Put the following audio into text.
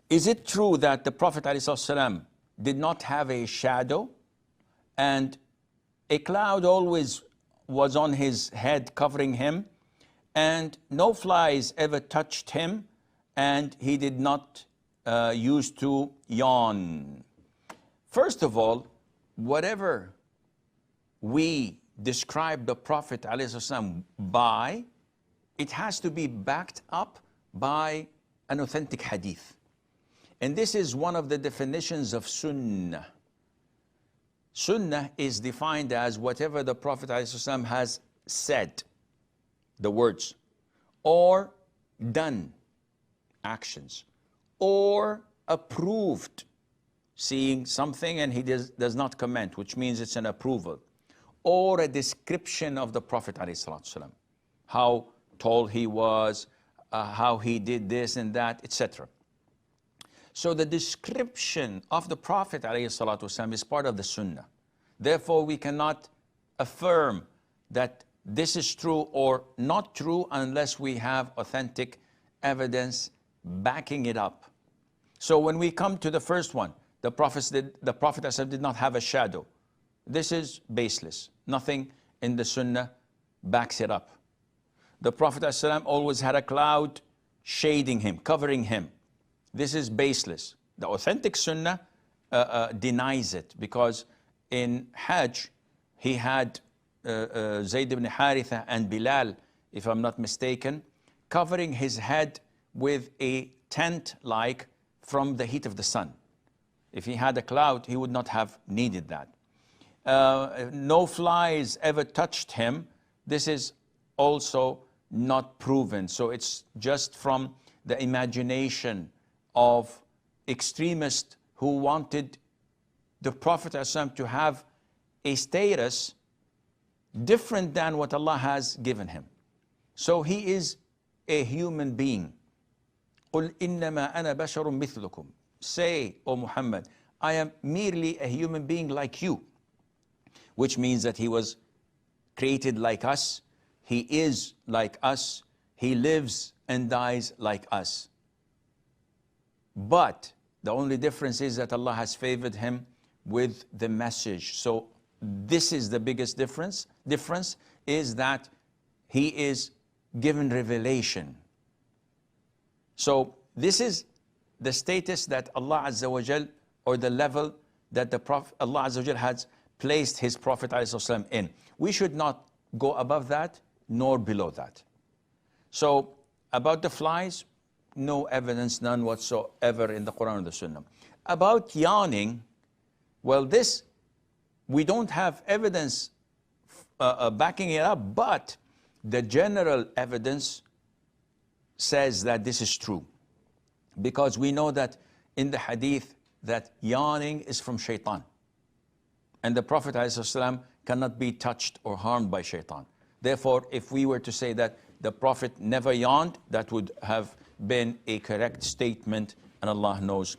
Is it true that the Prophet ﷺ did not have a shadow and a cloud always was on his head covering him, and no flies ever touched him, and he did not used to yawn? First of all, whatever we describe the Prophet ﷺ by, it has to be backed up by an authentic hadith. And this is one of the definitions of sunnah. Sunnah is defined as whatever the Prophet ﷺ has said, the words, or done, actions, or approved, seeing something and he does not comment, which means it's an approval, or a description of the Prophet ﷺ, how tall he was, how he did this and that, etc. So the description of the Prophet ﷺ is part of the Sunnah. Therefore, we cannot affirm that this is true or not true unless we have authentic evidence backing it up. So when we come to the first one, the Prophet ﷺ did not have a shadow. This is baseless. Nothing in the Sunnah backs it up. The Prophet ﷺ always had a cloud shading him, covering him. This is baseless. The authentic Sunnah denies it, because in Hajj he had Zayd ibn Haritha and Bilal, if I'm not mistaken, covering his head with a tent like from the heat of the sun. If he had a cloud, he would not have needed that. No flies ever touched him. This is also not proven. So it's just from the imagination of extremists who wanted the Prophet ﷺ to have a status different than what Allah has given him. So he is a human being. قُلْ إِنَّمَا أَنَا بَشَرٌ مِثْلُكُمْ. Say, O Muhammad, I am merely a human being like you, which means that he was created like us, he is like us, he lives and dies like us. But the only difference is that Allah has favored him with the message. So this is the biggest difference. Difference is that he is given revelation. So this is the status that Allah Azza wa Jal, or the level that the Prophet, Allah Azza wa Jal has placed his Prophet ﷺ in. We should not go above that nor below that. So about the flies, no evidence, none whatsoever in the Quran or the Sunnah. About yawning, well, this, we don't have evidence backing it up, but the general evidence says that this is true. Because we know that in the hadith that yawning is from shaitan. And the Prophet ﷺ cannot be touched or harmed by shaitan. Therefore, if we were to say that the Prophet never yawned, that would have been a correct statement, and Allah knows